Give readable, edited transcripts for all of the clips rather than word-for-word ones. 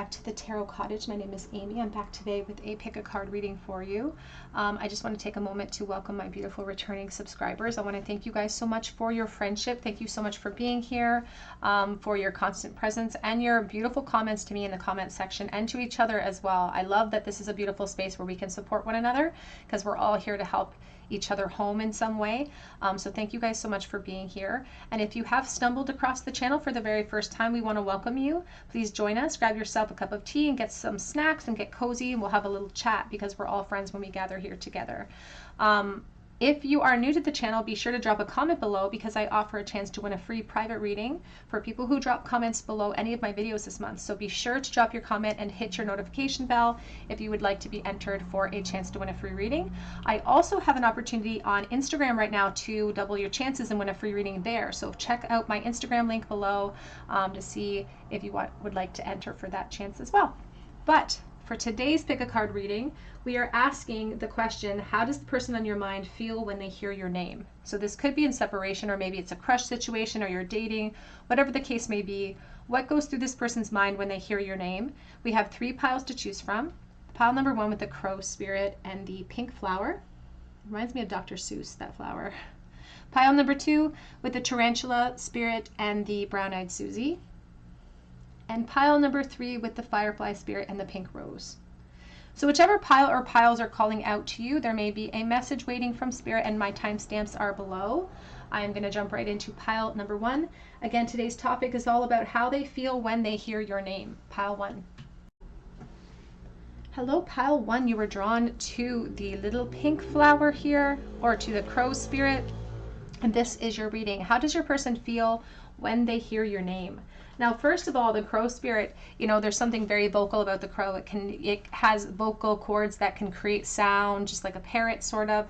back to the Tarot Cottage. My name is Amy. I'm back today with a pick a card reading for you. I just want to take a moment to welcome my beautiful returning subscribers. I want to thank you guys so much for your friendship. Thank you so much for being here, for your constant presence and your beautiful comments to me in the comment section and to each other as well. I love that this is a beautiful space where we can support one another because we're all here to help each other home in some way. So thank you guys so much for being here. And if you have stumbled across the channel for the very first time, we want to welcome you. Please join us, grab yourself a cup of tea and get some snacks and get cozy, and we'll have a little chat because we're all friends when we gather here together. If you are new to the channel, be sure to drop a comment below because I offer a chance to win a free private reading for people who drop comments below any of my videos this month. So be sure to drop your comment and hit your notification bell if you would like to be entered for a chance to win a free reading. I also have an opportunity on Instagram right now to double your chances and win a free reading there. So check out my Instagram link below to see if you would like to enter for that chance as well. But for today's pick a card reading, we are asking the question, how does the person on your mind feel when they hear your name? So this could be in separation, or maybe it's a crush situation, or you're dating, whatever the case may be. What goes through this person's mind when they hear your name? We have 3 piles to choose from. Pile number 1 with the crow spirit and the pink flower. Reminds me of Dr. Seuss, that flower. Pile number 2 with the tarantula spirit and the brown-eyed Susie. And pile number 3 with the firefly spirit and the pink rose. So whichever pile or piles are calling out to you, there may be a message waiting from spirit, and my timestamps are below. I am going to jump right into pile number 1. Again, today's topic is all about how they feel when they hear your name. Pile 1. Hello, pile 1. You were drawn to the little pink flower here, or to the crow spirit, and this is your reading. How does your person feel when they hear your name? Now, first of all, the crow spirit, there's something very vocal about the crow. It has vocal cords that can create sound, just like a parrot, sort of.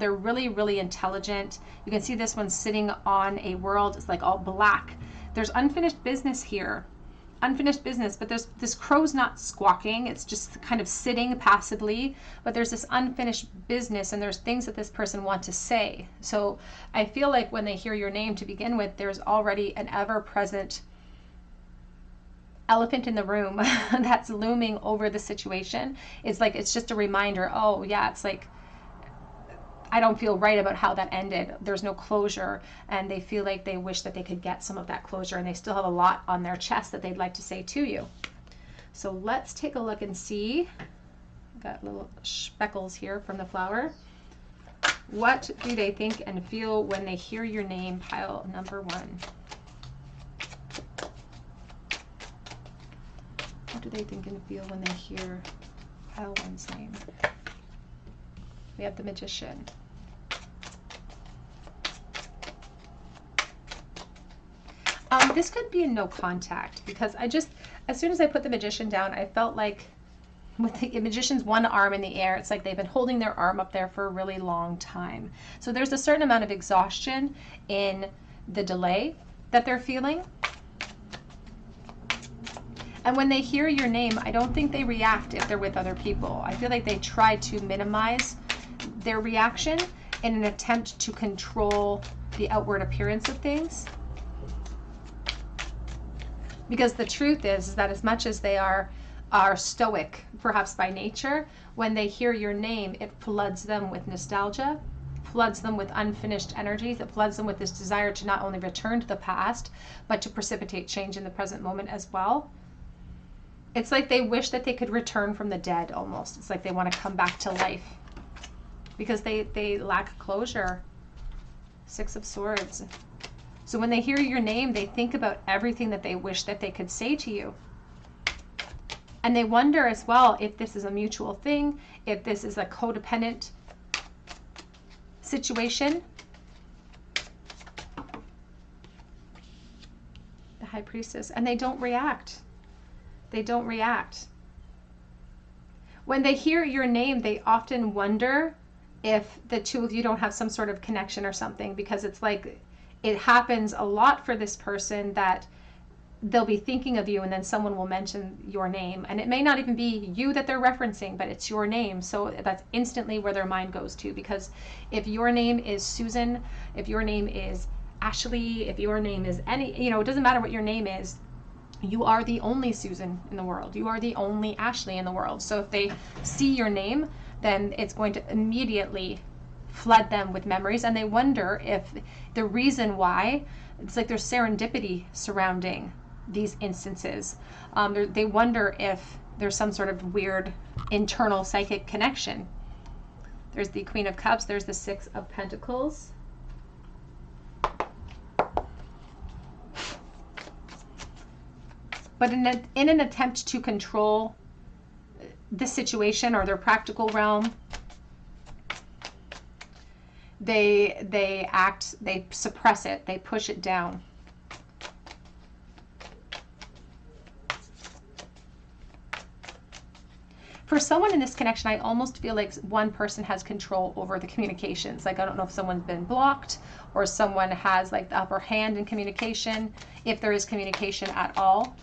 They're really, really intelligent. You can see this one sitting on a world. It's like all black. There's unfinished business here. Unfinished business, but this crow's not squawking. It's just kind of sitting passively, but there's this unfinished business, and there's things that this person wants to say. So I feel like when they hear your name to begin with, there's already an ever-present elephant in the room that's looming over the situation. It's just a reminder, oh yeah, it's like, I don't feel right about how that ended. There's no closure, and they feel like they wish that they could get some of that closure, and they still have a lot on their chest that they'd like to say to you. So let's take a look and see. Got little speckles here from the flower. What do they think and feel when they hear your name? Pile number 1. What do they think and feel when they hear pile 1's name? We have the Magician. This could be a no contact, because as soon as I put the Magician down, I felt like with the Magician's one arm in the air, it's like they've been holding their arm up there for a really long time. So there's a certain amount of exhaustion in the delay that they're feeling. And when they hear your name, I don't think they react if they're with other people. I feel like they try to minimize their reaction in an attempt to control the outward appearance of things. Because the truth is that as much as they are stoic, perhaps by nature, when they hear your name, it floods them with nostalgia, floods them with unfinished energies, it floods them with this desire to not only return to the past, but to precipitate change in the present moment as well. It's like they wish that they could return from the dead almost. It's like they want to come back to life because they lack closure. 6 of Swords. So when they hear your name, they think about everything that they wish that they could say to you. And they wonder as well if this is a mutual thing, if this is a codependent situation. The High Priestess. And they don't react. They don't react. When they hear your name, they often wonder if the two of you don't have some sort of connection or something, because it's like it happens a lot for this person that they'll be thinking of you and then someone will mention your name, and it may not even be you that they're referencing, but it's your name. So that's instantly where their mind goes to, because if your name is Susan, if your name is Ashley, if your name is any, it doesn't matter what your name is, You are the only Susan in the world. You are the only Ashley in the world. So if they see your name, then it's going to immediately flood them with memories, and they wonder if the reason why, it's like there's serendipity surrounding these instances. They wonder if there's some sort of weird internal psychic connection. There's the Queen of Cups, there's the Six of Pentacles. But in an attempt to control this situation or their practical realm, they suppress it, they push it down. For someone in this connection, I almost feel like one person has control over the communications. Like, I don't know if someone's been blocked or someone has like the upper hand in communication, if there is communication at all.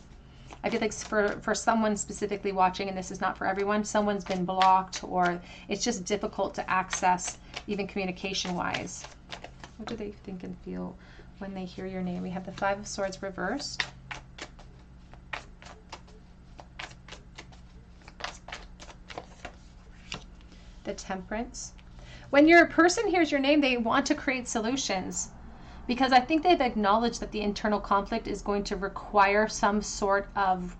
I feel like for someone specifically watching, and this is not for everyone, someone's been blocked or it's just difficult to access even communication-wise. What do they think and feel when they hear your name? We have the Five of Swords reversed. The Temperance. When your person hears your name, they want to create solutions, because I think they've acknowledged that the internal conflict is going to require some sort of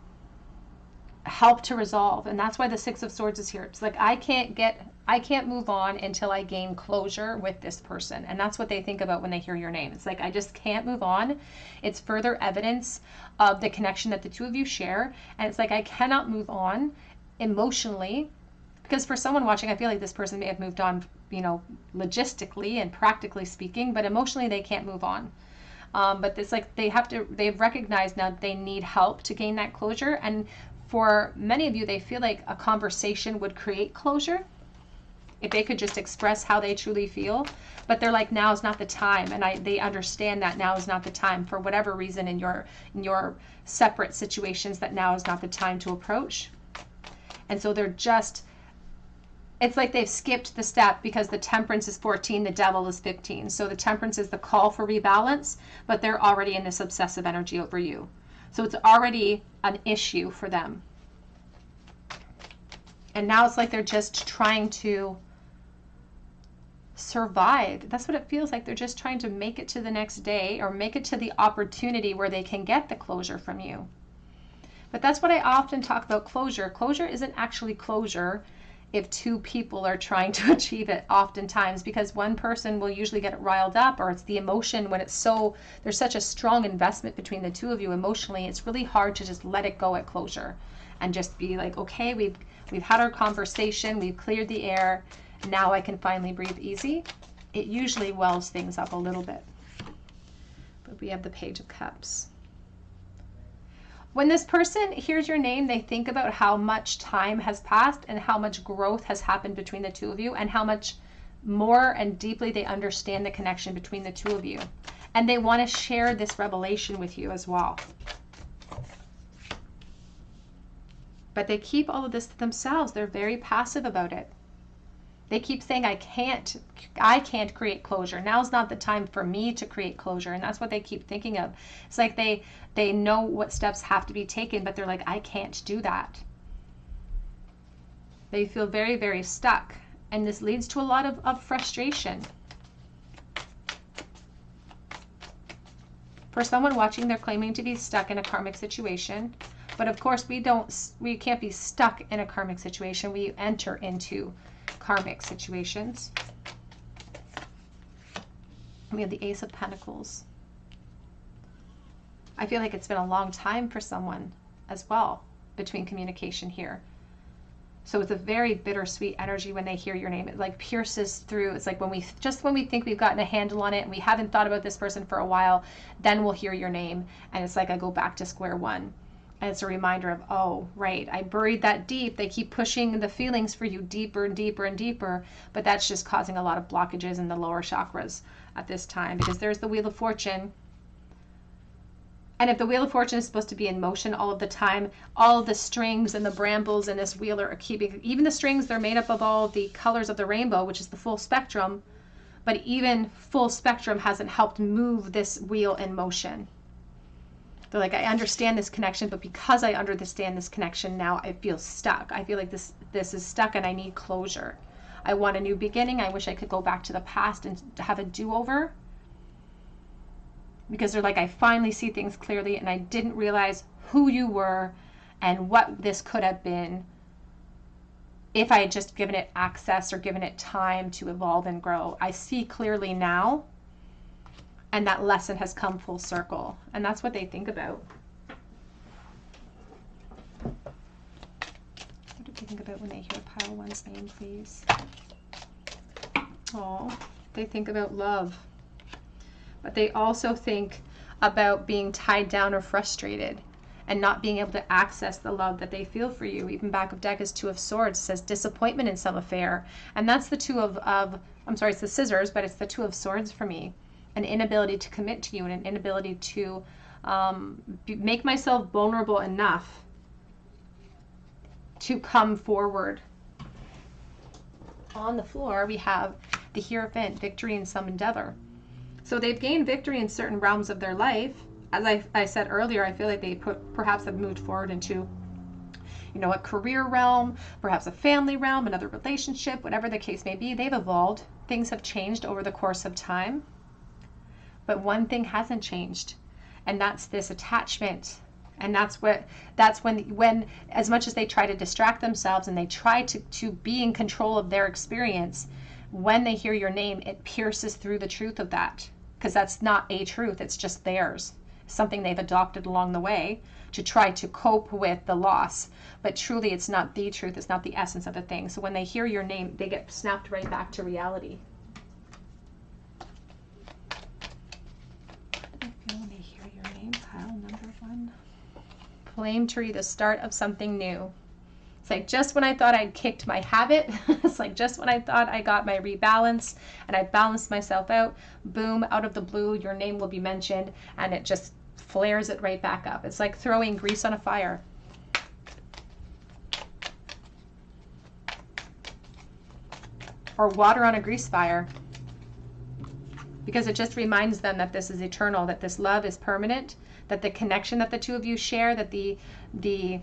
help to resolve. And that's why the Six of Swords is here. It's like, I can't move on until I gain closure with this person. And that's what they think about when they hear your name. It's like, I just can't move on. It's further evidence of the connection that the two of you share. And it's like, I cannot move on emotionally, because for someone watching, I feel like this person may have moved on, you know, logistically and practically speaking, but emotionally they can't move on. But it's like they've recognized now that they need help to gain that closure. And for many of you, they feel like a conversation would create closure if they could just express how they truly feel. But they're like, now is not the time. And they understand that now is not the time, for whatever reason in your separate situations, that now is not the time to approach. And so they're just, it's like they've skipped the step, because the Temperance is 14, the Devil is 15. So the Temperance is the call for rebalance, but they're already in this obsessive energy over you. So it's already an issue for them. And now it's like they're just trying to survive. That's what it feels like. They're just trying to make it to the next day, or make it to the opportunity where they can get the closure from you. But that's what I often talk about, closure. Closure isn't actually closure if two people are trying to achieve it, oftentimes, because one person will usually get riled up, or it's the emotion when there's such a strong investment between the two of you emotionally. It's really hard to just let it go at closure and just be like, okay, we've had our conversation, we've cleared the air, now I can finally breathe easy. It usually wells things up a little bit. But we have the Page of Cups. When this person hears your name, they think about how much time has passed and how much growth has happened between the two of you, and how much more and deeply they understand the connection between the two of you. And they want to share this revelation with you as well. But they keep all of this to themselves. They're very passive about it. They keep saying, I can't create closure. Now's not the time for me to create closure. And that's what they keep thinking of. It's like they know what steps have to be taken, but they're like, I can't do that. They feel very, very stuck. And this leads to a lot of frustration. For someone watching, they're claiming to be stuck in a karmic situation. But of course, we can't be stuck in a karmic situation. We enter into karmic situations. We have the Ace of Pentacles. I feel like it's been a long time for someone as well between communication here. So it's a very bittersweet energy when they hear your name. It like pierces through. It's like when we think we've gotten a handle on it and we haven't thought about this person for a while, then we'll hear your name. And it's like I go back to square one. And it's a reminder of, oh, right, I buried that deep. They keep pushing the feelings for you deeper and deeper and deeper. But that's just causing a lot of blockages in the lower chakras at this time, because there's the Wheel of Fortune. And if the Wheel of Fortune is supposed to be in motion all of the time, all of the strings and the brambles in this wheel are keeping, even the strings, they're made up of all the colors of the rainbow, which is the full spectrum. But even full spectrum hasn't helped move this wheel in motion. They're like, I understand this connection, but because I understand this connection now, I feel stuck. I feel like this is stuck and I need closure. I want a new beginning. I wish I could go back to the past and have a do-over. Because they're like, I finally see things clearly and I didn't realize who you were and what this could have been if I had just given it access or given it time to evolve and grow. I see clearly now, and that lesson has come full circle. And that's what they think about. What do they think about when they hear pile one's name, please? Oh, they think about love. But they also think about being tied down or frustrated and not being able to access the love that they feel for you. Even back of deck is Two of Swords. It says disappointment in some affair. And that's the two of I'm sorry, it's the Scissors, but it's the Two of Swords for me. An inability to commit to you and an inability to make myself vulnerable enough to come forward. On the floor, we have the Hierophant, victory in some endeavor. So they've gained victory in certain realms of their life. As I said earlier, I feel like they perhaps have moved forward into, you know, a career realm, perhaps a family realm, another relationship, whatever the case may be. They've evolved. Things have changed over the course of time. But one thing hasn't changed, and that's this attachment. And that's when as much as they try to distract themselves and they try to be in control of their experience, when they hear your name, it pierces through the truth of that. Because that's not a truth, it's just theirs. Something they've adopted along the way to try to cope with the loss. But truly, it's not the truth, it's not the essence of the thing. So when they hear your name, they get snapped right back to reality. How do they feel when they hear your name? Pile number 1. Flame tree, the start of something new. It's like just when I thought I'd kicked my habit, it's like just when I thought I got my rebalance and I balanced myself out, boom, out of the blue, your name will be mentioned and it just flares it right back up. It's like throwing grease on a fire. Or water on a grease fire. Because it just reminds them that this is eternal, that this love is permanent, that the connection that the two of you share, that the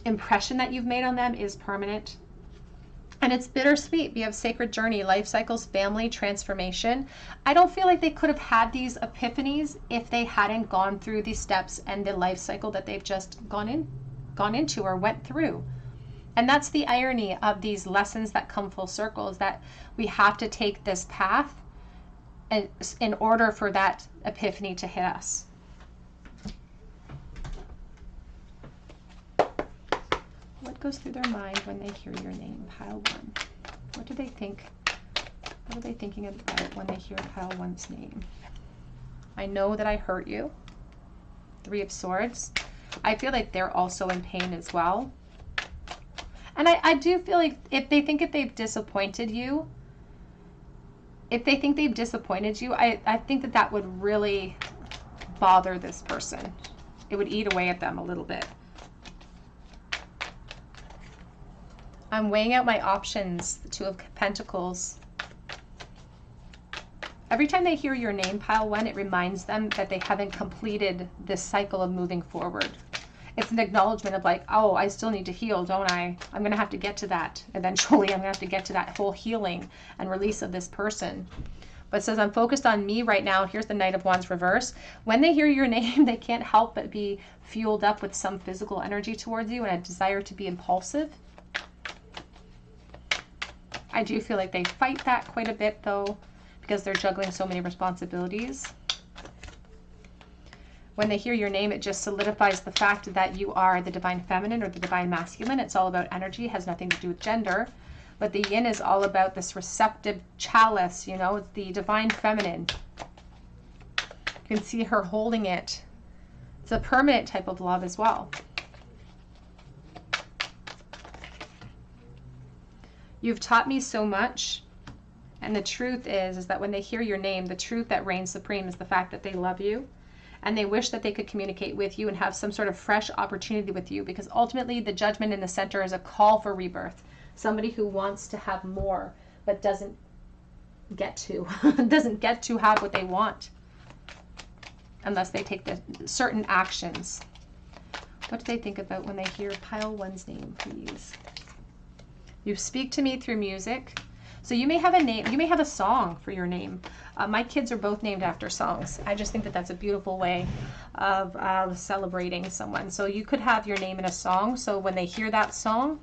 impression that you've made on them is permanent. And it's bittersweet. We have sacred journey, life cycles, family, transformation. I don't feel like they could have had these epiphanies if they hadn't gone through these steps and the life cycle that they've just gone into or went through. And that's the irony of these lessons that come full circle, is that we have to take this path in order for that epiphany to hit us. What goes through their mind when they hear your name? Pile 1. What do they think? What are they thinking about when they hear pile 1's name? I know that I hurt you. 3 of Swords. I feel like they're also in pain as well. And I do feel like if they've disappointed you, I think that would really bother this person. It would eat away at them a little bit. I'm weighing out my options. The 2 of Pentacles. Every time they hear your name, pile 1, it reminds them that they haven't completed this cycle of moving forward. It's an acknowledgement of like, oh, I still need to heal, don't I? I'm going to have to get to that. Eventually, I'm going to have to get to that whole healing and release of this person. But it says, I'm focused on me right now. Here's the Knight of Wands reverse. When they hear your name, they can't help but be fueled up with some physical energy towards you and a desire to be impulsive. I do feel like they fight that quite a bit, though, because they're juggling so many responsibilities. When they hear your name, it just solidifies the fact that you are the divine feminine or the divine masculine. It's all about energy, has nothing to do with gender. But the yin is all about this receptive chalice, you know, it's the divine feminine. You can see her holding it. It's a permanent type of love as well. You've taught me so much, and the truth is that when they hear your name, the truth that reigns supreme is the fact that they love you, and they wish that they could communicate with you and have some sort of fresh opportunity with you, because ultimately the Judgment in the center is a call for rebirth. Somebody who wants to have more, but doesn't get to, doesn't get to have what they want. unless they take the certain actions. What do they think about when they hear pile 1's name, please? You speak to me through music. So you may have a name, you may have a song for your name. My kids are both named after songs. I just think that that's a beautiful way of celebrating someone. So you could have your name in a song. So when they hear that song,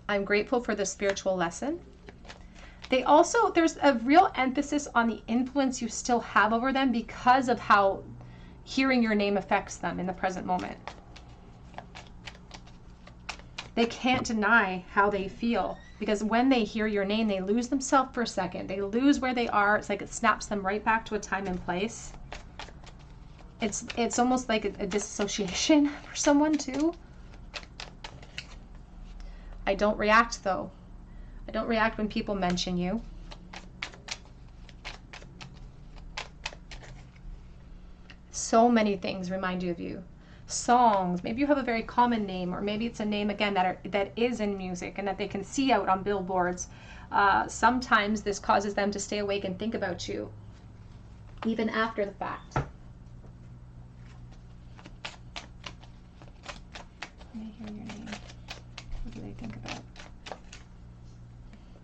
I'm grateful for the spiritual lesson. They also, there's a real emphasis on the influence you still have over them because of how hearing your name affects them in the present moment. They can't deny how they feel, because when they hear your name, they lose themselves for a second. They lose where they are. It's like it snaps them right back to a time and place. It's almost like a disassociation for someone too. I don't react though. I don't react when people mention you. So many things remind you of you. Songs, maybe you have a very common name, or maybe it's a name again that is in music and that they can see out on billboards. Sometimes this causes them to stay awake and think about you even after the fact. Let me hear your name. What do they think about?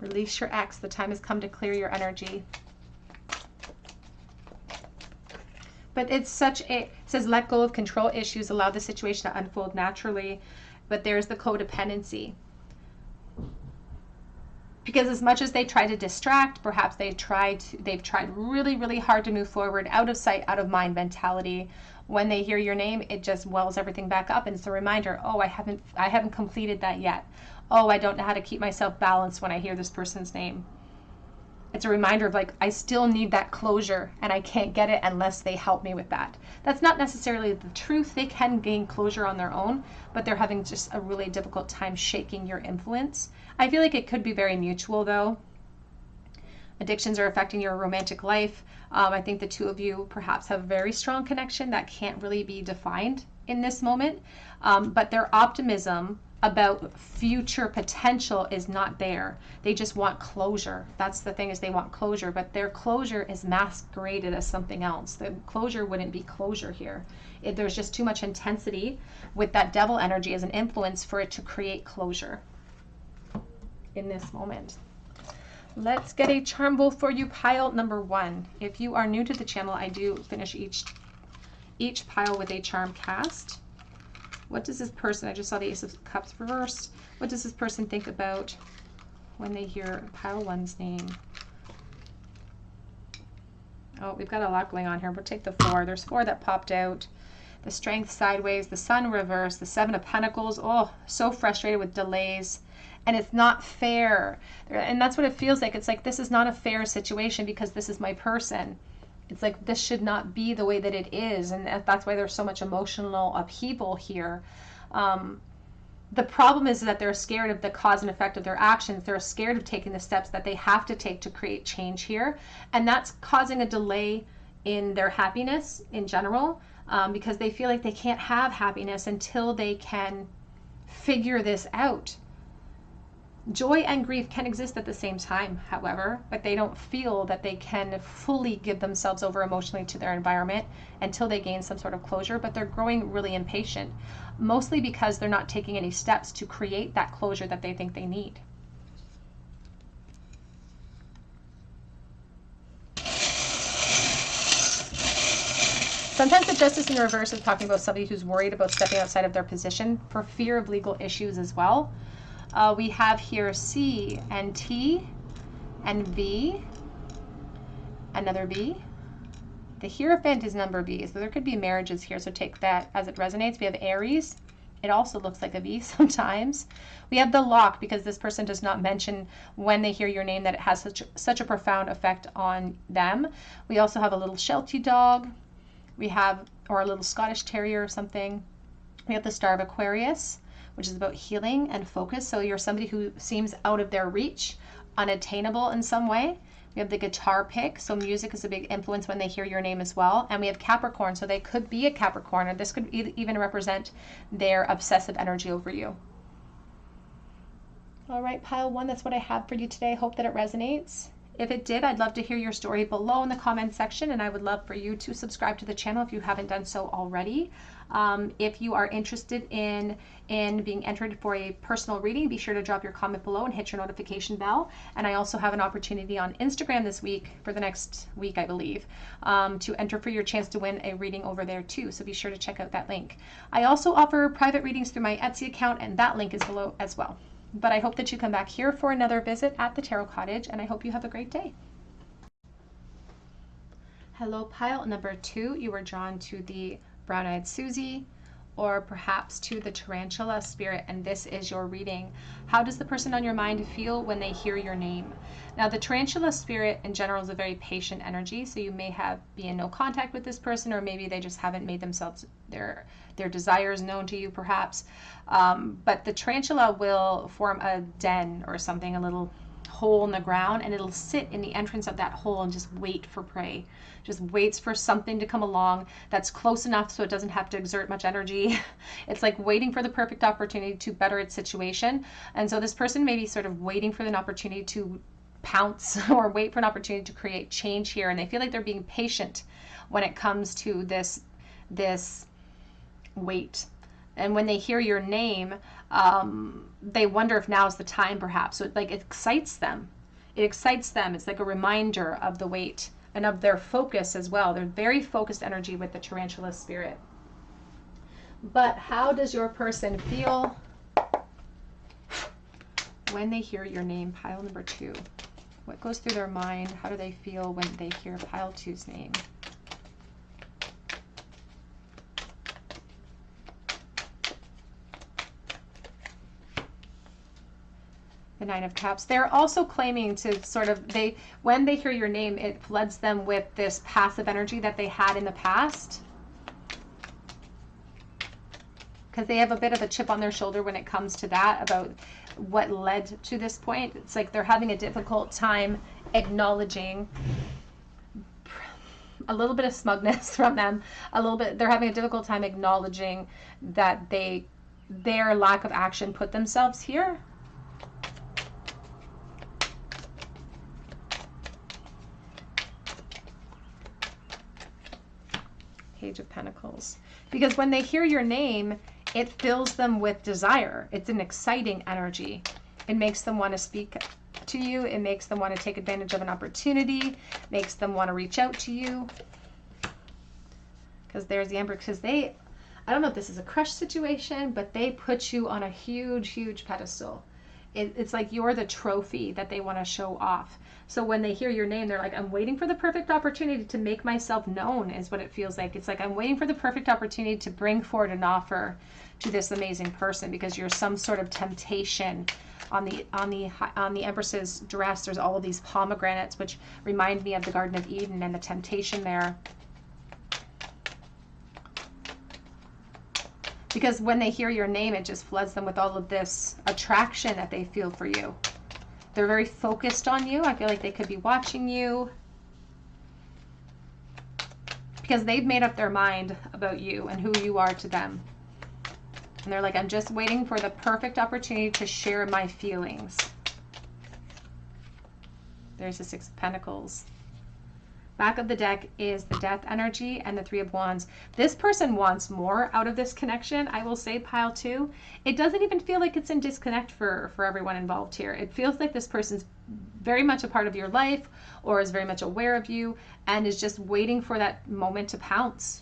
Release your ex. The time has come to clear your energy. But it's such a, it says let go of control issues, allow the situation to unfold naturally. But there's the codependency. Because as much as they try to distract, perhaps they've tried really, really hard to move forward, out of sight, out of mind mentality. When they hear your name, it just wells everything back up, and it's a reminder, oh, I haven't completed that yet. Oh, I don't know how to keep myself balanced when I hear this person's name. It's a reminder of like, I still need that closure and I can't get it unless they help me with that. That's not necessarily the truth. They can gain closure on their own, but they're having just a really difficult time shaking your influence. I feel like it could be very mutual though. Addictions are affecting your romantic life. I think the two of you perhaps have a very strong connection that can't really be defined in this moment, but their optimism about future potential is not there. They just want closure. That's the thing, is they want closure, but their closure is masqueraded as something else. The closure wouldn't be closure here. There's just too much intensity with that devil energy as an influence for it to create closure in this moment. Let's get a charm bowl for you, pile number 1. If you are new to the channel, I do finish each pile with a charm cast. What does this person, I just saw the Ace of Cups reversed. What does this person think about when they hear pile 1's name? Oh, we've got a lot going on here. We'll take the 4. There's 4 that popped out. The Strength sideways, the Sun reversed, the 7 of Pentacles. Oh, so frustrated with delays. And it's not fair. And that's what it feels like. It's like, this is not a fair situation because this is my person. It's like, this should not be the way that it is. And that's why there's so much emotional upheaval here. The problem is that they're scared of the cause and effect of their actions. They're scared of taking the steps that they have to take to create change here. And that's causing a delay in their happiness in general, because they feel like they can't have happiness until they can figure this out. Joy and grief can exist at the same time, however, but they don't feel that they can fully give themselves over emotionally to their environment until they gain some sort of closure, but they're growing really impatient, mostly because they're not taking any steps to create that closure that they think they need. Sometimes the Justice in reverse is talking about somebody who's worried about stepping outside of their position for fear of legal issues as well. We have here C and T and V, another B. The Hierophant is number B, so there could be marriages here, so take that as it resonates. We have Aries. It also looks like a V sometimes. We have the Lock, because this person does not mention when they hear your name that it has such a profound effect on them. We also have a little Sheltie dog. We have, or a little Scottish Terrier or something. We have the Star of Aquarius, which is about healing and focus. So you're somebody who seems out of their reach, unattainable in some way. We have the Guitar pick, so music is a big influence when they hear your name as well. And we have Capricorn, so they could be a Capricorn, or this could even represent their obsessive energy over you. All right, pile 1, that's what I have for you today. Hope that it resonates. If it did, I'd love to hear your story below in the comment section, and I would love for you to subscribe to the channel if you haven't done so already. If you are interested in being entered for a personal reading, be sure to drop your comment below and hit your notification bell. And I also have an opportunity on Instagram this week, for the next week, I believe, to enter for your chance to win a reading over there too. So be sure to check out that link. I also offer private readings through my Etsy account, and that link is below as well. But I hope that you come back here for another visit at the Tarot Cottage, and I hope you have a great day. Hello, pile number 2. You were drawn to the Brown-Eyed Susie, or perhaps to the Tarantula Spirit, and this is your reading. How does the person on your mind feel when they hear your name? Now, the Tarantula Spirit in general is a very patient energy, so you may be in no contact with this person, or maybe they just haven't made themselves, their desires known to you perhaps. But the tarantula will form a den or something, a little hole in the ground, and it'll sit in the entrance of that hole and just wait for prey. Just waits for something to come along that's close enough so it doesn't have to exert much energy. It's like waiting for the perfect opportunity to better its situation. And so this person may be sort of waiting for an opportunity to pounce or wait for an opportunity to create change here, and they feel like they're being patient when it comes to this wait. And when they hear your name, they wonder if now's the time perhaps. So it excites them. It excites them. It's like a reminder of the wait and of their focus as well. They're very focused energy with the Tarantula Spirit. But how does your person feel when they hear your name, pile number 2? What goes through their mind? How do they feel when they hear pile 2's name? The Nine of Cups. They're also claiming to sort of, when they hear your name, it floods them with this passive energy that they had in the past. Because they have a bit of a chip on their shoulder when it comes to that, about what led to this point. It's like they're having a difficult time acknowledging a little bit of smugness from them. They're having a difficult time acknowledging that their lack of action put themselves here. Page of Pentacles. Because when they hear your name, it fills them with desire. It's an exciting energy. It makes them want to speak to you. It makes them want to take advantage of an opportunity. Makes them want to reach out to you. Because there's the Emperor. Because I don't know if this is a crush situation, but they put you on a huge, huge pedestal. It's like you're the trophy that they want to show off. So when they hear your name, they're like, I'm waiting for the perfect opportunity to make myself known, is what it feels like. It's like I'm waiting for the perfect opportunity to bring forward an offer to this amazing person, because you're some sort of temptation. On the Empress's dress, there's all of these pomegranates, which remind me of the Garden of Eden and the temptation there. Because when they hear your name, it just floods them with all of this attraction that they feel for you. They're very focused on you. I feel like they could be watching you. Because they've made up their mind about you and who you are to them. And they're like, I'm just waiting for the perfect opportunity to share my feelings. There's the Six of Pentacles. Back of the deck is the Death energy and the Three of Wands. This person wants more out of this connection. I will say, pile 2, it doesn't even feel like it's in disconnect for everyone involved here. It feels like this person's very much a part of your life, or is very much aware of you, and is just waiting for that moment to pounce.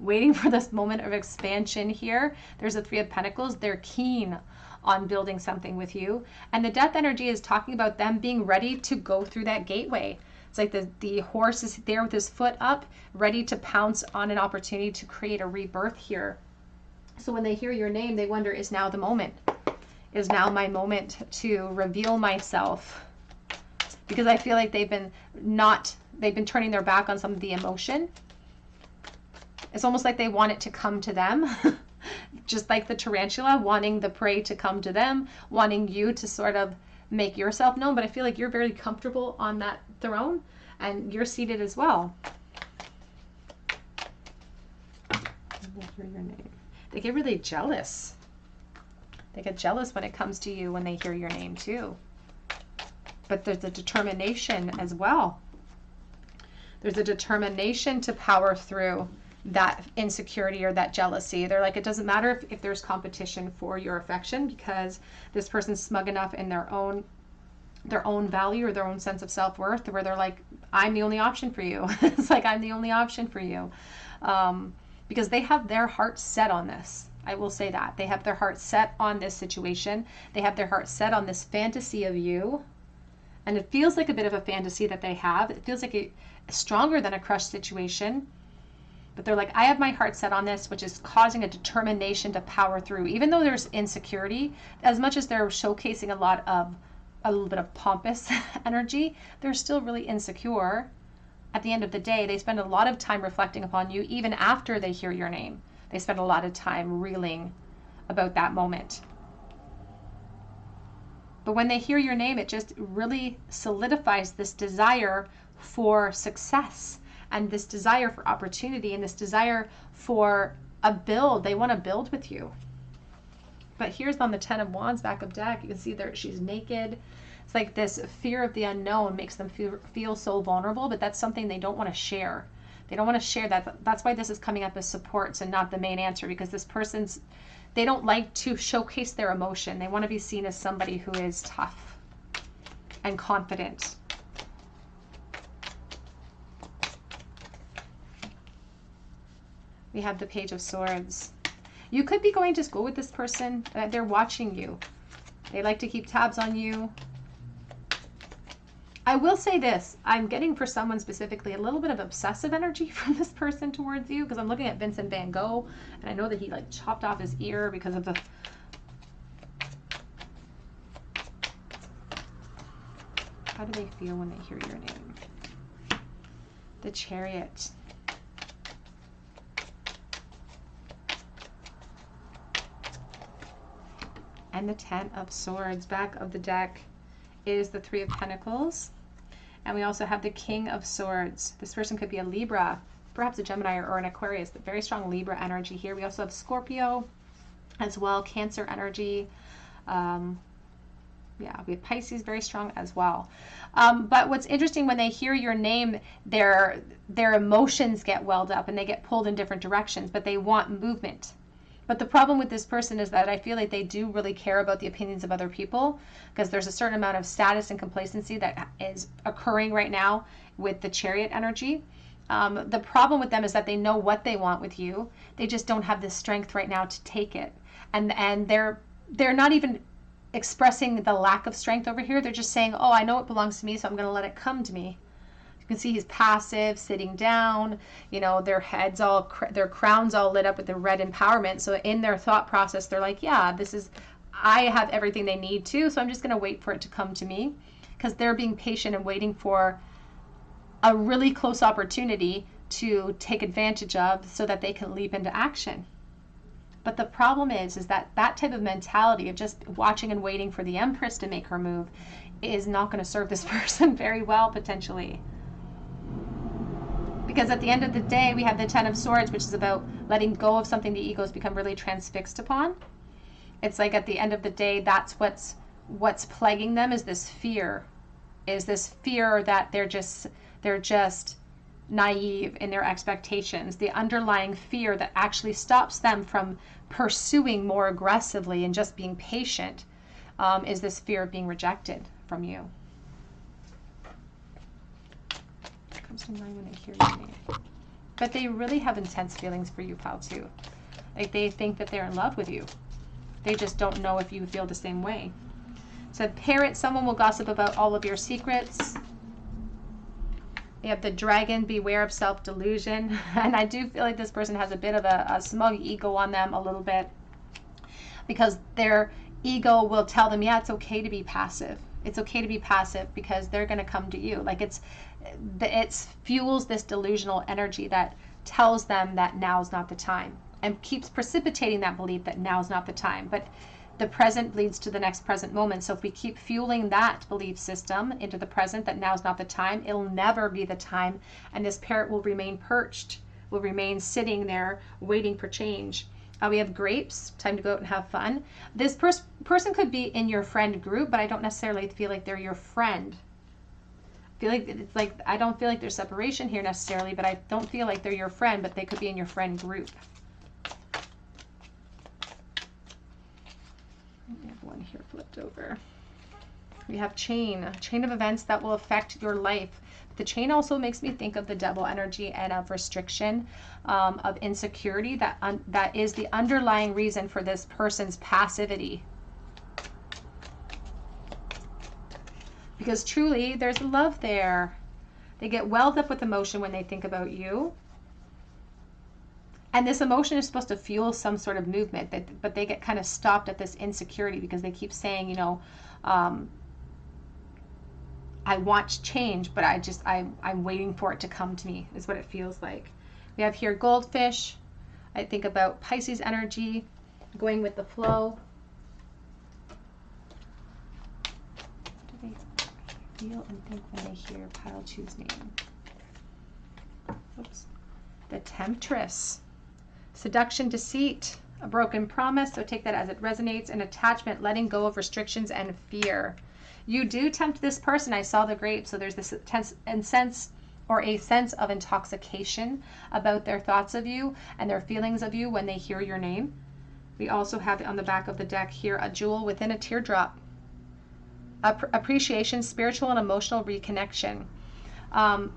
Waiting for this moment of expansion here. There's a Three of Pentacles. They're keen on building something with you. And the Death energy is talking about them being ready to go through that gateway. It's like the horse is there with his foot up, ready to pounce on an opportunity to create a rebirth here. So when they hear your name, they wonder, is now the moment? Is now my moment to reveal myself? Because I feel like they've been turning their back on some of the emotion. It's almost like they want it to come to them. Just like the tarantula, wanting the prey to come to them, wanting you to sort of make yourself known. But I feel like you're very comfortable on that throne, and you're seated as well. They get really jealous. They get jealous when it comes to you when they hear your name too. But there's a determination as well. There's a determination to power through that insecurity or that jealousy. They're like, it doesn't matter if there's competition for your affection, because this person's smug enough in their own value or their own sense of self-worth, where they're like, I'm the only option for you. It's like, I'm the only option for you. Because they have their heart set on this. I will say that. They have their heart set on this situation. They have their heart set on this fantasy of you. And it feels like a bit of a fantasy that they have. It feels like it's stronger than a crush situation. But they're like, I have my heart set on this, which is causing a determination to power through. Even though there's insecurity, as much as they're showcasing a little bit of pompous energy, they're still really insecure. At the end of the day, they spend a lot of time reflecting upon you, even after they hear your name. They spend a lot of time reeling about that moment. But when they hear your name, it just really solidifies this desire for success and this desire for opportunity and this desire for a build. They want to build with you. But here's on the 10 of Wands back of deck, you can see there she's naked. It's like this fear of the unknown makes them feel so vulnerable, but that's something they don't want to share. They don't want to share that. That's why this is coming up as supports and not the main answer, because this person's, they don't like to showcase their emotion. They want to be seen as somebody who is tough and confident. We have the Page of Swords. You could be going to school with this person. They're watching you. They like to keep tabs on you. I will say this. I'm getting, for someone specifically, a little bit of obsessive energy from this person towards you, because I'm looking at Vincent van Gogh, and I know that he like chopped off his ear because of the... How do they feel when they hear your name? The Chariot. And the 10 of Swords. Back of the deck is the 3 of Pentacles. And we also have the King of Swords. This person could be a Libra, perhaps a Gemini or an Aquarius, but very strong Libra energy here. We also have Scorpio as well, Cancer energy. Yeah, we have Pisces, very strong as well. But what's interesting, when they hear your name, their emotions get welled up and they get pulled in different directions, but they want movement. But the problem with this person is that I feel like they do really care about the opinions of other people, because there's a certain amount of status and complacency that is occurring right now with the Chariot energy. The problem with them is that they know what they want with you. They just don't have the strength right now to take it. And they're not even expressing the lack of strength over here. They're just saying, oh, I know it belongs to me, so I'm going to let it come to me. You can see he's passive, sitting down, you know, their heads all, their crowns all lit up with the red empowerment. So in their thought process, they're like, yeah, I have everything they need to, so I'm just going to wait for it to come to me, because they're being patient and waiting for a really close opportunity to take advantage of so that they can leap into action. But the problem is that type of mentality of just watching and waiting for the Empress to make her move is not going to serve this person very well, potentially. Because at the end of the day, we have the 10 of Swords, which is about letting go of something the ego's become really transfixed upon. It's like at the end of the day, that's what's plaguing them, is this fear. Is this fear that they're just naive in their expectations. The underlying fear that actually stops them from pursuing more aggressively and just being patient is this fear of being rejected from you. Comes to mind when I hear your name. But they really have intense feelings for you, pal, too. Like, they think that they're in love with you. They just don't know if you feel the same way. So parrot, someone will gossip about all of your secrets. You have the Dragon, beware of self-delusion. And I do feel like this person has a bit of a smug ego on them a little bit, because their ego will tell them, yeah, it's okay to be passive. It's okay to be passive because they're going to come to you. Like, it fuels this delusional energy that tells them that now's not the time, and keeps precipitating that belief that now's not the time. But the present leads to the next present moment. So if we keep fueling that belief system into the present, that now's not the time, it'll never be the time. And this parrot will remain perched, will remain sitting there waiting for change. We have grapes, time to go out and have fun. This person could be in your friend group, but I don't necessarily feel like they're your friend. I feel like it's like, I don't feel like there's separation here necessarily, but I don't feel like they're your friend, but they could be in your friend group. We have one here flipped over. We have chain, a chain of events that will affect your life. The chain also makes me think of the devil energy and of restriction, of insecurity. That is the underlying reason for this person's passivity. Because truly, there's love there. They get welled up with emotion when they think about you. And this emotion is supposed to fuel some sort of movement, but they get kind of stopped at this insecurity because they keep saying, you know, I want change, but I'm waiting for it to come to me, is what it feels like. We have here goldfish. I think about Pisces energy, going with the flow. What do they feel and think when they hear Pile Two's name? Oops. The Temptress. Seduction, deceit, a broken promise. So take that as it resonates. An attachment, letting go of restrictions and fear. You do tempt this person. I saw the grape. So there's this sense of intoxication about their thoughts of you and their feelings of you when they hear your name. We also have on the back of the deck here a jewel within a teardrop. Appreciation, spiritual and emotional reconnection.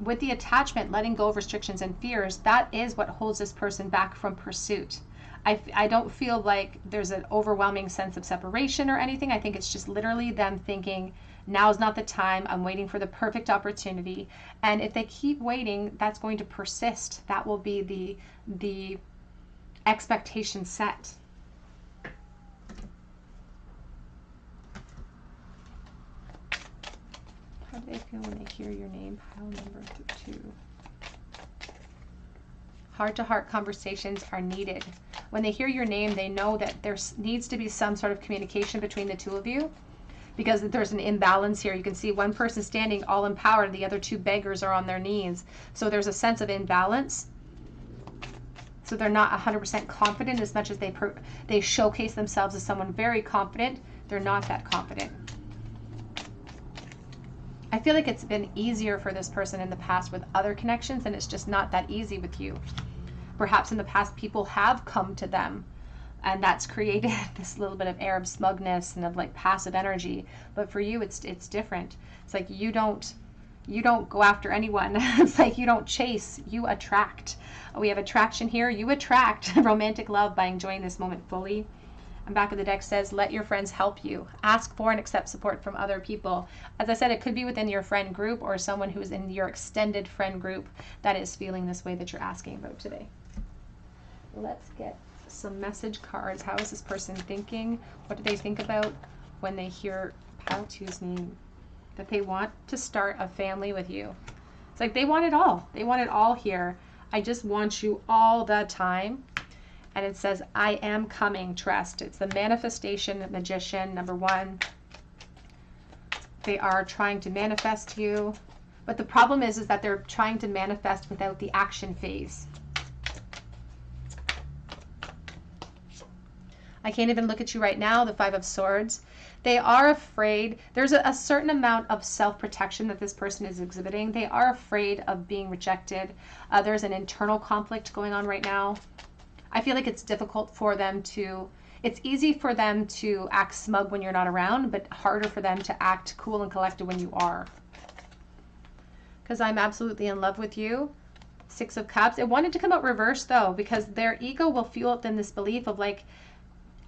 With the attachment, letting go of restrictions and fears, that is what holds this person back from pursuit. I don't feel like there's an overwhelming sense of separation or anything. I think it's just literally them thinking, now's not the time. I'm waiting for the perfect opportunity. And if they keep waiting, that's going to persist. That will be the expectation set. How do they feel when they hear your name? Pile number 2. Heart-to-heart conversations are needed. When they hear your name, they know that there needs to be some sort of communication between the two of you, because there's an imbalance here. You can see one person standing all empowered, the other two beggars are on their knees. So there's a sense of imbalance. So they're not 100% confident as much as they showcase themselves as someone very confident. They're not that confident. I feel like it's been easier for this person in the past with other connections, and it's just not that easy with you. Perhaps in the past people have come to them, and that's created this little bit of air of smugness and of like passive energy. But for you, it's different. It's like you don't go after anyone. It's like you don't chase, you attract. We have attraction here. You attract romantic love by enjoying this moment fully. And back of the deck says, let your friends help you. Ask for and accept support from other people. As I said, it could be within your friend group or someone who's in your extended friend group that is feeling this way that you're asking about today. Let's get some message cards. How is this person thinking? What do they think about when they hear Pile Two's name? That they want to start a family with you. It's like they want it all. They want it all here. I just want you all the time. And it says, I am coming, trust. It's the manifestation magician, number 1. They are trying to manifest you. But the problem is that they're trying to manifest without the action phase. I can't even look at you right now, the 5 of Swords. They are afraid. There's a certain amount of self-protection that this person is exhibiting. They are afraid of being rejected. There's an internal conflict going on right now. I feel like it's difficult for them to, it's easy for them to act smug when you're not around, but harder for them to act cool and collected when you are. Because I'm absolutely in love with you. 6 of Cups. It wanted to come out reverse though, because their ego will fuel them this belief of like,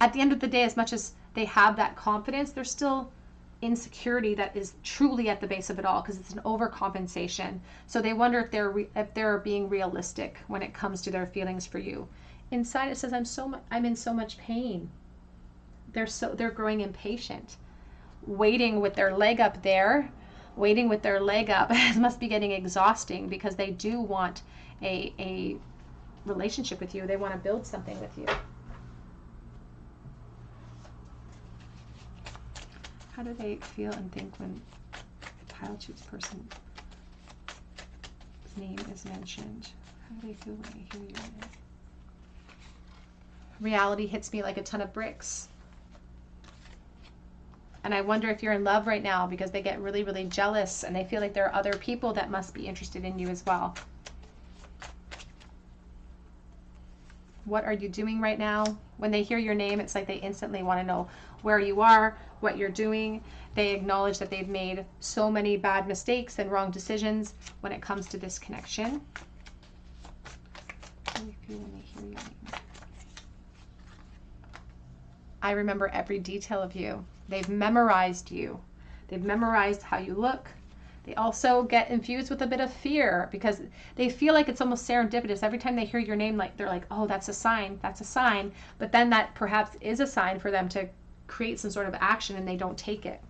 at the end of the day, as much as they have that confidence, there's still insecurity that is truly at the base of it all, because it's an overcompensation. So they wonder if they're being realistic when it comes to their feelings for you. Inside it says, I'm in so much pain. They're growing impatient, waiting with their leg up there, waiting with their leg up. It must be getting exhausting because they do want a relationship with you. They want to build something with you. How do they feel and think when Pile Two's person's name is mentioned? How do they feel when they hear your name? Reality hits me like a ton of bricks. And I wonder if you're in love right now, because they get really, really jealous and they feel like there are other people that must be interested in you as well. What are you doing right now? When they hear your name, it's like they instantly want to know where you are, what you're doing. They acknowledge that they've made so many bad mistakes and wrong decisions when it comes to this connection. How do you feel when they hear your name? I remember every detail of you. They've memorized you. They've memorized how you look. They also get infused with a bit of fear because they feel like it's almost serendipitous. Every time they hear your name, like they're like, oh, that's a sign, that's a sign. But then that perhaps is a sign for them to create some sort of action, and they don't take it.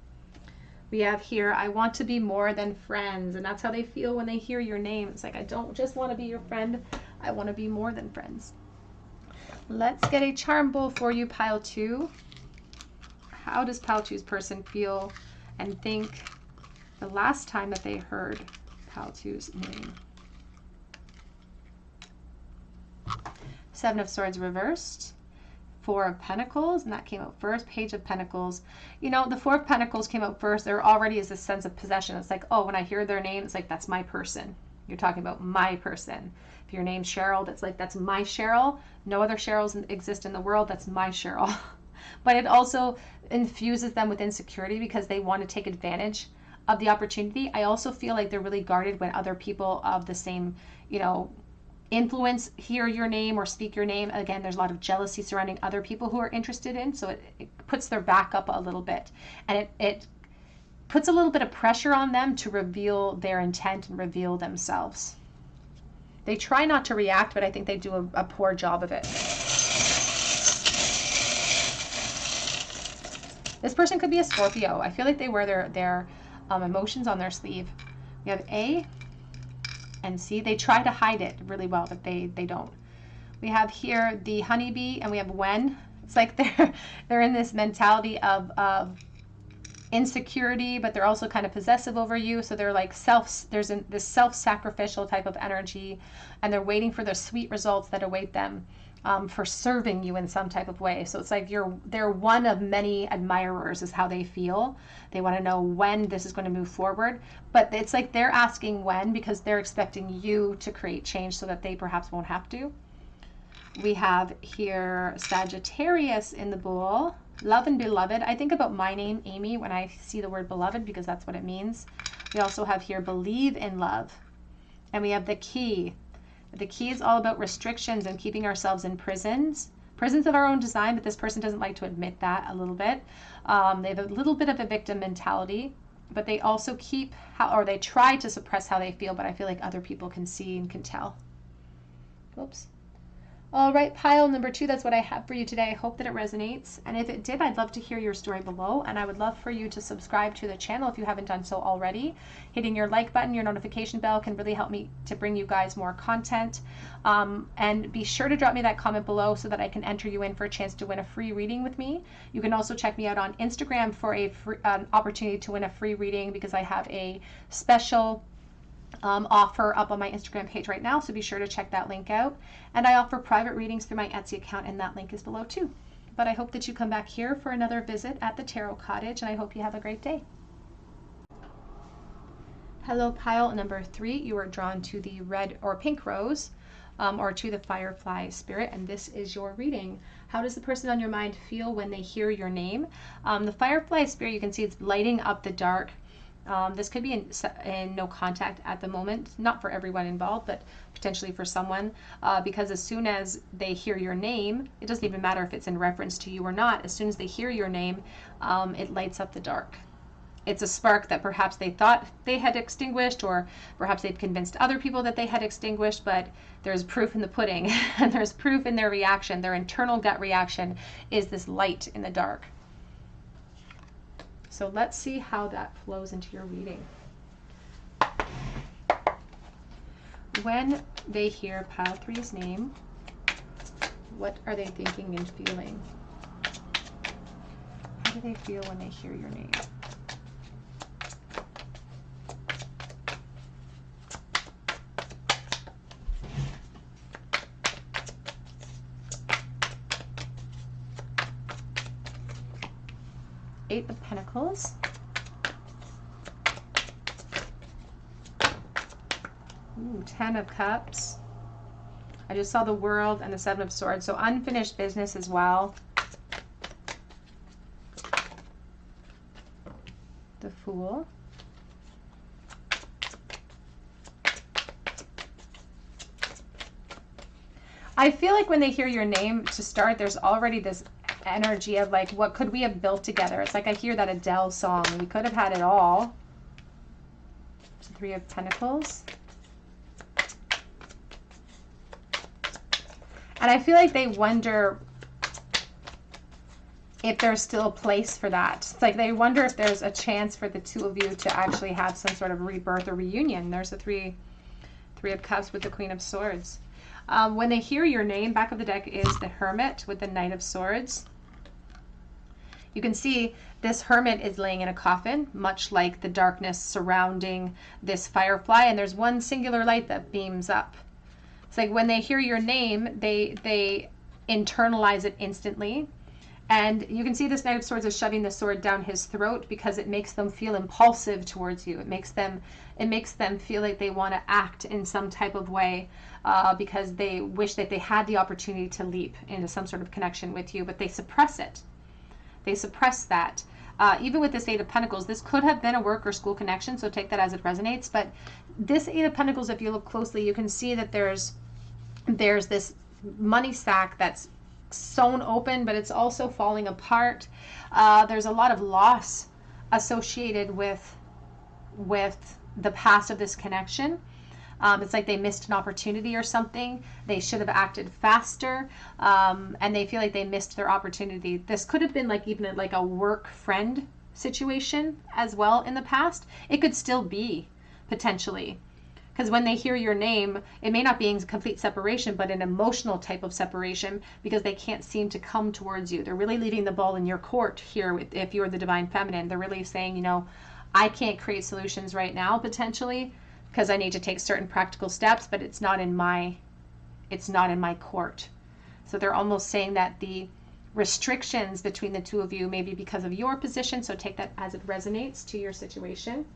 We have here, I want to be more than friends. And that's how they feel when they hear your name. It's like, I don't just want to be your friend. I want to be more than friends. Let's get a charm bowl for you, pile 2. How does pile 2's person feel and think the last time that they heard pile 2's name? 7 of Swords reversed. 4 of Pentacles, and that came out first. Page of Pentacles. You know, the 4 of Pentacles came out first. There already is a sense of possession. It's like, oh, when I hear their name, it's like, that's my person. You're talking about my person. If your name's Cheryl, that's like, that's my Cheryl. No other Cheryls exist in the world. That's my Cheryl. But it also infuses them with insecurity because they want to take advantage of the opportunity. I also feel like they're really guarded when other people of the same, you know, influence hear your name or speak your name. Again, there's a lot of jealousy surrounding other people who are interested in, so it puts their back up a little bit, and it puts a little bit of pressure on them to reveal their intent and reveal themselves. They try not to react, but I think they do a poor job of it. This person could be a Scorpio. I feel like they wear their emotions on their sleeve. We have A and C. They try to hide it really well, but they don't. We have here the honeybee, and we have when. It's like they're in this mentality of insecurity, but they're also kind of possessive over you. So they're like there's this self-sacrificial type of energy, and they're waiting for the sweet results that await them for serving you in some type of way. So it's like they're one of many admirers is how they feel. They want to know when this is going to move forward, but it's like they're asking when because they're expecting you to create change so that they perhaps won't have to. We have here Sagittarius in the bowl. Love and beloved. I think about my name, Amy, when I see the word beloved because that's what it means. We also have here believe in love. And we have the key. The key is all about restrictions and keeping ourselves in prisons of our own design, but this person doesn't like to admit that a little bit. They have a little bit of a victim mentality, but they also they try to suppress how they feel, but I feel like other people can see and can tell. Whoops. All right, pile number 2, that's what I have for you today. I hope that it resonates. And if it did, I'd love to hear your story below. And I would love for you to subscribe to the channel if you haven't done so already. Hitting your like button, your notification bell can really help me to bring you guys more content. And be sure to drop me that comment below so that I can enter you in for a chance to win a free reading with me. You can also check me out on Instagram for an opportunity to win a free reading because I have a special offer up on my Instagram page right now, so be sure to check that link out. And I offer private readings through my Etsy account, and that link is below too. But I hope that you come back here for another visit at the Tarot Cottage, and I hope you have a great day. Hello, pile number 3. You are drawn to the red or pink rose, or to the firefly spirit, and this is your reading. How does the person on your mind feel when they hear your name? The firefly spirit, you can see it's lighting up the dark. This could be in no contact at the moment, not for everyone involved, but potentially for someone, because as soon as they hear your name, it doesn't even matter if it's in reference to you or not, as soon as they hear your name, it lights up the dark. It's a spark that perhaps they thought they had extinguished, or perhaps they've convinced other people that they had extinguished, but there's proof in the pudding, and there's proof in their reaction. Their internal gut reaction is this light in the dark. So let's see how that flows into your reading. When they hear pile 3's name, what are they thinking and feeling? How do they feel when they hear your name? Eight of Pentacles. Ooh, 10 of Cups. I just saw the World and the Seven of Swords. So unfinished business as well. The Fool. I feel like when they hear your name to start, there's already this energy of like, what could we have built together? It's like I hear that Adele song. We could have had it all. Three of Pentacles. And I feel like they wonder if there's still a place for that. It's like they wonder if there's a chance for the two of you to actually have some sort of rebirth or reunion. There's the three of Cups with the Queen of Swords. When they hear your name, back of the deck is the Hermit with the Knight of Swords. You can see this Hermit is laying in a coffin, much like the darkness surrounding this firefly, and there's one singular light that beams up. It's like when they hear your name, they internalize it instantly. And you can see this Knight of Swords is shoving the sword down his throat because it makes them feel impulsive towards you. It makes them feel like they want to act in some type of way because they wish that they had the opportunity to leap into some sort of connection with you, but they suppress it. They suppress that. Even with this Eight of Pentacles, this could have been a work or school connection, so take that as it resonates. But this Eight of Pentacles, if you look closely, you can see that there's this money sack that's sewn open, but it's also falling apart. There's a lot of loss associated with the past of this connection. It's like they missed an opportunity or something. They should have acted faster, and they feel like they missed their opportunity. This could have been like even like a work friend situation as well in the past. It could still be potentially. Because when they hear your name, it may not be in complete separation, but an emotional type of separation because they can't seem to come towards you. They're really leaving the ball in your court here if you're the Divine Feminine. They're really saying, you know, I can't create solutions right now potentially because I need to take certain practical steps, but it's not in my court. So they're almost saying that the restrictions between the two of you may be because of your position. So take that as it resonates to your situation.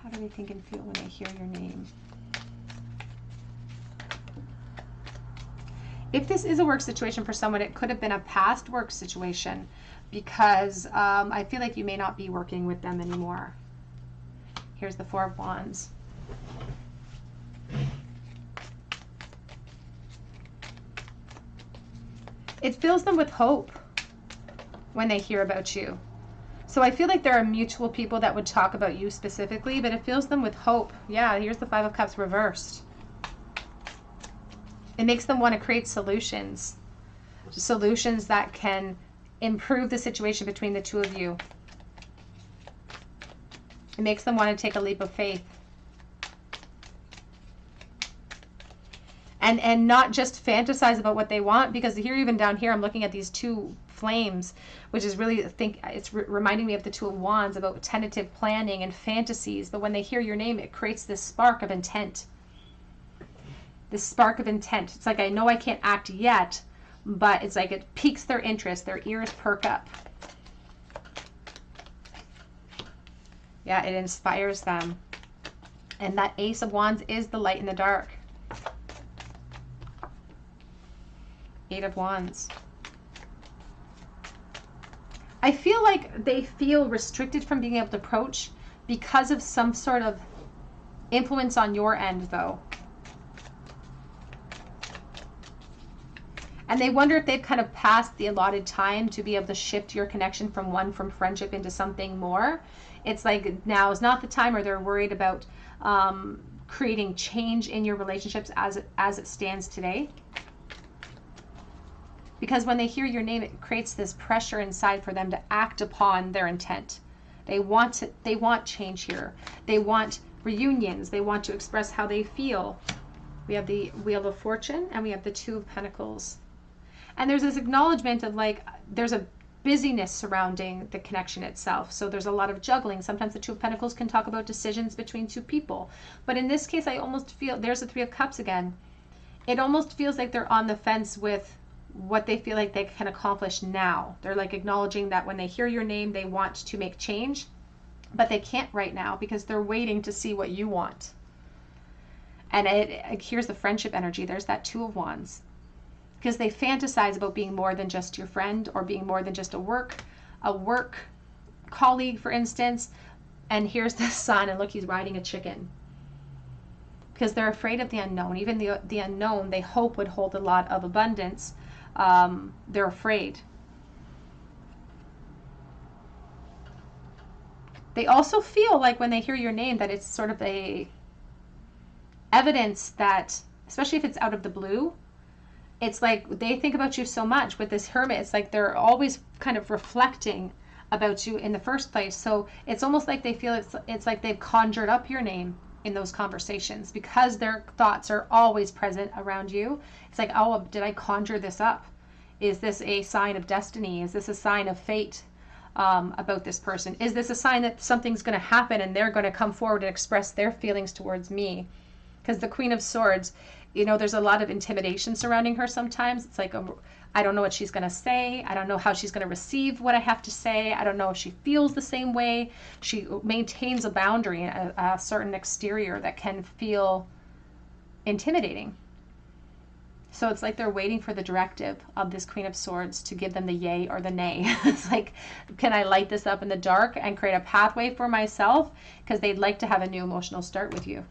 How do they think and feel when they hear your name? If this is a work situation for someone, it could have been a past work situation because I feel like you may not be working with them anymore. Here's the Four of Wands. It fills them with hope when they hear about you. So I feel like there are mutual people that would talk about you specifically, but it fills them with hope. Yeah, here's the Five of Cups reversed. It makes them want to create solutions that can improve the situation between the two of you. It makes them want to take a leap of faith. And not just fantasize about what they want, because here, even down here, I'm looking at these two flames, which is really, I think it's reminding me of the Two of Wands, about tentative planning and fantasies. But when they hear your name, it creates this spark of intent. This spark of intent. It's like, I know I can't act yet, but it's like it piques their interest. Their ears perk up. Yeah, it inspires them. And that Ace of Wands is the light in the dark. Eight of Wands. I feel like they feel restricted from being able to approach because of some sort of influence on your end, though. And they wonder if they've kind of passed the allotted time to be able to shift your connection from friendship into something more. It's like now is not the time, or they're worried about creating change in your relationships as it stands today. Because when they hear your name, it creates this pressure inside for them to act upon their intent. They want change here. They want reunions. They want to express how they feel. We have the Wheel of Fortune and we have the Two of Pentacles. And there's this acknowledgement of like, there's a busyness surrounding the connection itself. So there's a lot of juggling. Sometimes the Two of Pentacles can talk about decisions between two people. But in this case, I almost feel, there's the Three of Cups again. it almost feels like they're on the fence with what they feel like they can accomplish now. They're like acknowledging that when they hear your name, they want to make change, but they can't right now because they're waiting to see what you want. And here's the friendship energy. There's that Two of Wands. Because they fantasize about being more than just your friend, or being more than just a work colleague, for instance. And here's the Sun, and look, he's riding a chicken. Because they're afraid of the unknown. Even the unknown they hope would hold a lot of abundance. They're afraid. They also feel like when they hear your name that it's sort of a evidence that, especially if it's out of the blue, it's like they think about you so much. With this Hermit, it's like they're always kind of reflecting about you in the first place. So it's almost like they feel it's like they've conjured up your name in those conversations, because their thoughts are always present around you. It's like, oh, did I conjure this up? Is this a sign of destiny? Is this a sign of fate about this person? Is this a sign that something's going to happen and they're going to come forward and express their feelings towards me? Because the Queen of Swords, you know, there's a lot of intimidation surrounding her sometimes. It's like, I don't know what she's going to say. I don't know how she's going to receive what I have to say. I don't know if she feels the same way. She maintains a boundary, a certain exterior that can feel intimidating. So it's like they're waiting for the directive of this Queen of Swords to give them the yay or the nay. It's like, can I light this up in the dark and create a pathway for myself? Because they'd like to have a new emotional start with you.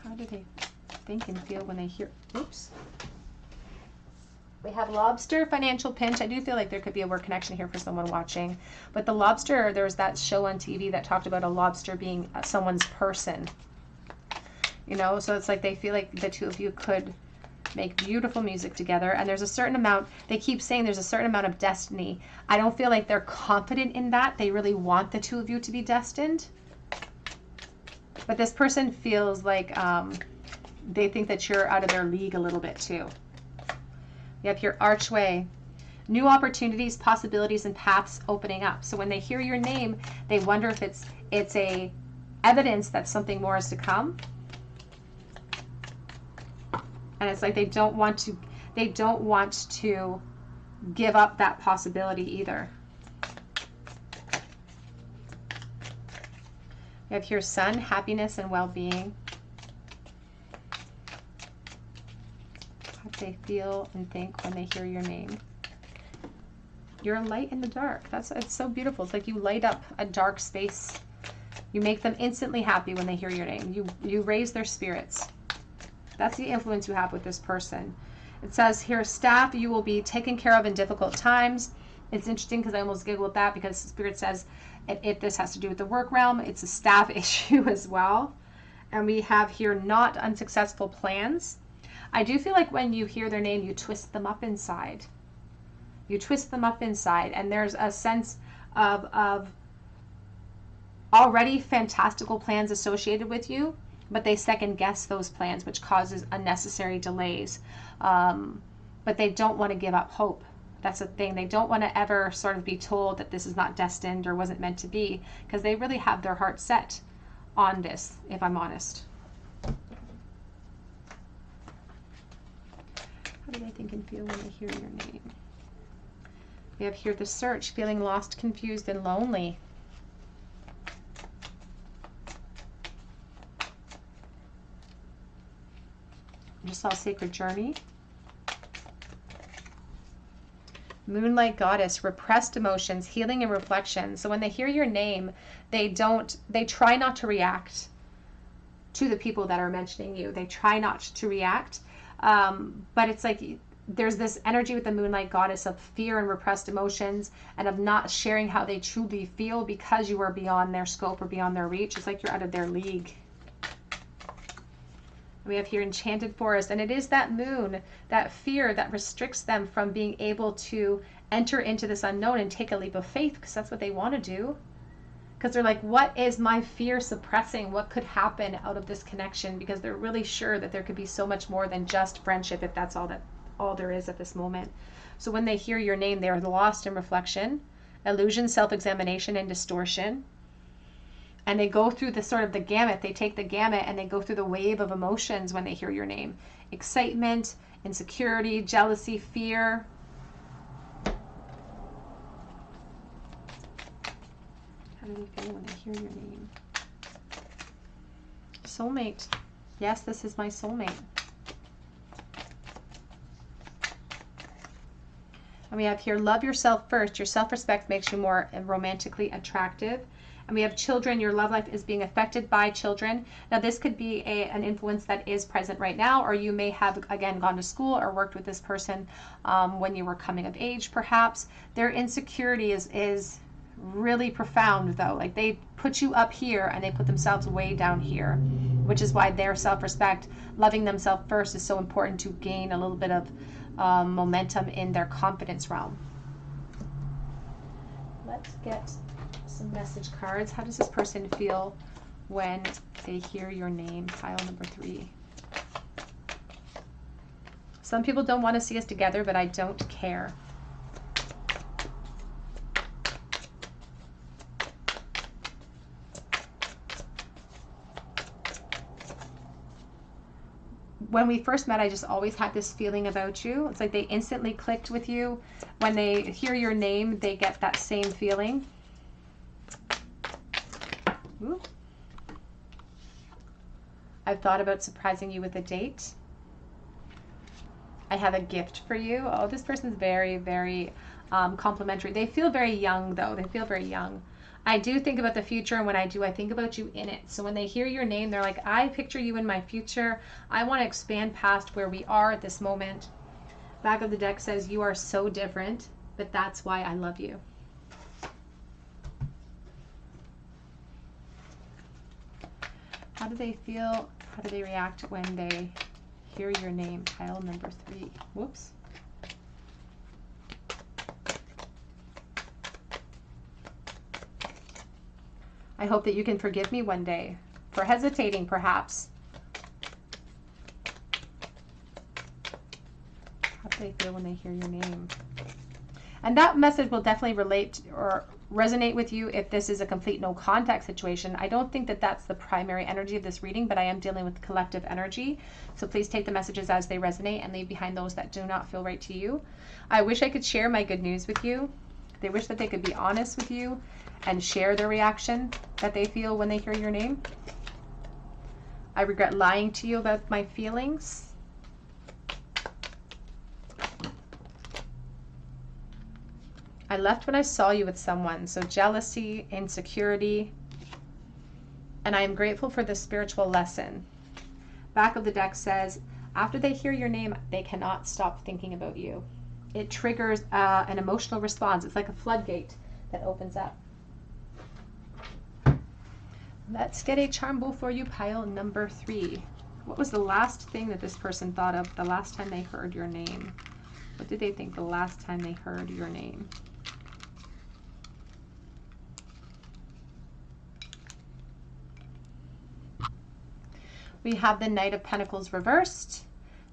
How do they think and feel when they hear? Oops. We have Lobster, financial pinch. I do feel like there could be a work connection here for someone watching. But the lobster, there was that show on TV that talked about a lobster being someone's person. You know, so it's like they feel like the two of you could make beautiful music together. And there's a certain amount, they keep saying there's a certain amount of destiny. I don't feel like they're confident in that. They really want the two of you to be destined. But this person feels like they think that you're out of their league a little bit too. You have your Archway, new opportunities, possibilities, and paths opening up. So when they hear your name, they wonder if it's a evidence that something more is to come. And it's like they don't want to give up that possibility either. You have here Sun, happiness and well-being. How they feel and think when they hear your name. You're a light in the dark. It's so beautiful. It's like you light up a dark space. You make them instantly happy when they hear your name. You raise their spirits. That's the influence you have with this person. It says here, staff, you will be taken care of in difficult times. It's interesting because I almost giggled at that, because Spirit says if this has to do with the work realm, it's a staff issue as well. And we have here not unsuccessful plans. I do feel like when you hear their name, you twist them up inside. You twist them up inside, and there's a sense of already fantastical plans associated with you, but they second guess those plans, which causes unnecessary delays. But they don't want to give up hope. That's the thing. They don't want to ever sort of be told that this is not destined or wasn't meant to be, because they really have their heart set on this, if I'm honest. How do they think and feel when they hear your name? We have here the Search, feeling lost, confused, and lonely. Just saw Sacred Journey. Moonlight Goddess, repressed emotions, healing and reflection. So when they hear your name, they try not to react to the people that are mentioning you. They try not to react. But it's like there's this energy with the Moonlight Goddess of fear and repressed emotions, and of not sharing how they truly feel because you are beyond their scope or beyond their reach. It's like you're out of their league. We have here Enchanted Forest, and it is that moon, that fear that restricts them from being able to enter into this unknown and take a leap of faith, because that's what they want to do. Because they're like, what is my fear suppressing? What could happen out of this connection? Because they're really sure that there could be so much more than just friendship, if that's all there is at this moment. So when they hear your name, they're lost in reflection, illusion, self-examination, and distortion. And they go through the sort of the gamut. They take the gamut and they go through the wave of emotions when they hear your name. Excitement, insecurity, jealousy, fear. How do they feel when they hear your name? Soulmate. Yes, this is my soulmate. And we have here, love yourself first. Your self-respect makes you more romantically attractive. And we have children. Your love life is being affected by children. Now, this could be an influence that is present right now, or you may have, again, gone to school or worked with this person when you were coming of age, perhaps. Their insecurity is really profound, though. Like, they put you up here and they put themselves way down here, which is why their self-respect, loving themselves first, is so important to gain a little bit of momentum in their confidence realm. Let's get some message cards. How does this person feel when they hear your name? Pile number 3. Some people don't want to see us together, but I don't care. When we first met, I just always had this feeling about you. It's like they instantly clicked with you. When they hear your name, they get that same feeling. Ooh. I've thought about surprising you with a date. I have a gift for you. Oh, this person's very, very complimentary. They feel very young, though. They feel very young. I do think about the future, and when I do, I think about you in it. So when they hear your name, they're like, I picture you in my future. I want to expand past where we are at this moment. Back of the deck says, you are so different, but that's why I love you. How do they feel? How do they react when they hear your name? Pile number 3. Whoops. I hope that you can forgive me one day for hesitating, perhaps. How do they feel when they hear your name? And that message will definitely relate or resonate with you if this is a complete no contact situation. I don't think that that's the primary energy of this reading, but I am dealing with collective energy. So please take the messages as they resonate and leave behind those that do not feel right to you. I wish I could share my good news with you. They wish that they could be honest with you and share their reaction that they feel when they hear your name. I regret lying to you about my feelings. I left when I saw you with someone. So jealousy, insecurity. And I am grateful for this spiritual lesson. Back of the deck says, after they hear your name, they cannot stop thinking about you. It triggers an emotional response. It's like a floodgate that opens up. Let's get a charm bowl for you, pile number 3. What was the last thing that this person thought of the last time they heard your name? What did they think the last time they heard your name? We have the Knight of Pentacles reversed.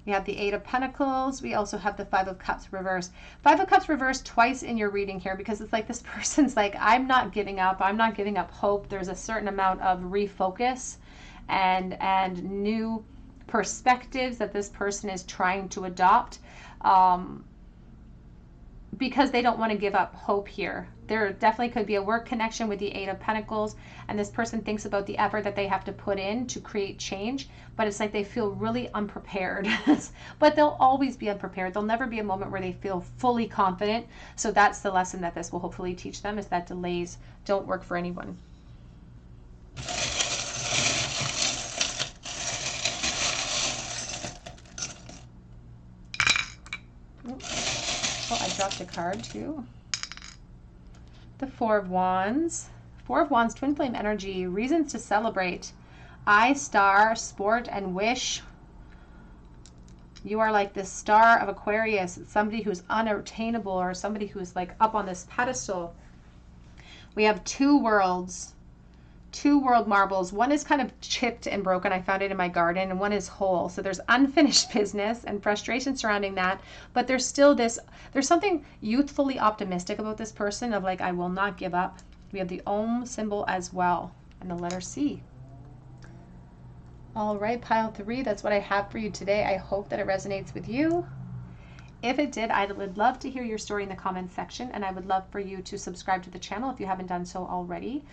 We have the 8 of Pentacles. We also have the 5 of Cups reversed. 5 of Cups reversed twice in your reading here, because it's like this person's like, I'm not giving up. I'm not giving up hope. There's a certain amount of refocus and new perspectives that this person is trying to adopt because they don't want to give up hope here. There definitely could be a work connection with the 8 of Pentacles, and this person thinks about the effort that they have to put in to create change, but it's like they feel really unprepared. But they'll always be unprepared. There'll never be a moment where they feel fully confident. So that's the lesson that this will hopefully teach them, is that delays don't work for anyone. Oh, I dropped a card too. The 4 of Wands. 4 of Wands, twin flame energy, reasons to celebrate. I star, sport, and wish. You are like this star of Aquarius, somebody who's unattainable, or somebody who's like up on this pedestal. We have 2 worlds. 2 world marbles. One is kind of chipped and broken. I found it in my garden, and one is whole. So there's unfinished business and frustration surrounding that, but there's still this, there's something youthfully optimistic about this person of like, I will not give up. We have the Om symbol as well. and the letter C. All right, pile 3, that's what I have for you today. I hope that it resonates with you. If it did, I would love to hear your story in the comments section, and I would love for you to subscribe to the channel if you haven't done so already.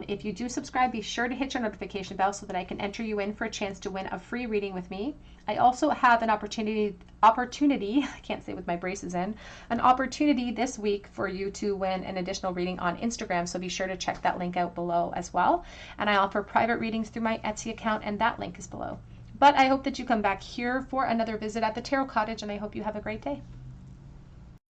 If you do subscribe, be sure to hit your notification bell so that I can enter you in for a chance to win a free reading with me. I also have an opportunity, I can't say with my braces in, an opportunity this week for you to win an additional reading on Instagram, so be sure to check that link out below as well. And I offer private readings through my Etsy account, and that link is below. But I hope that you come back here for another visit at the Tarot Cottage, and I hope you have a great day.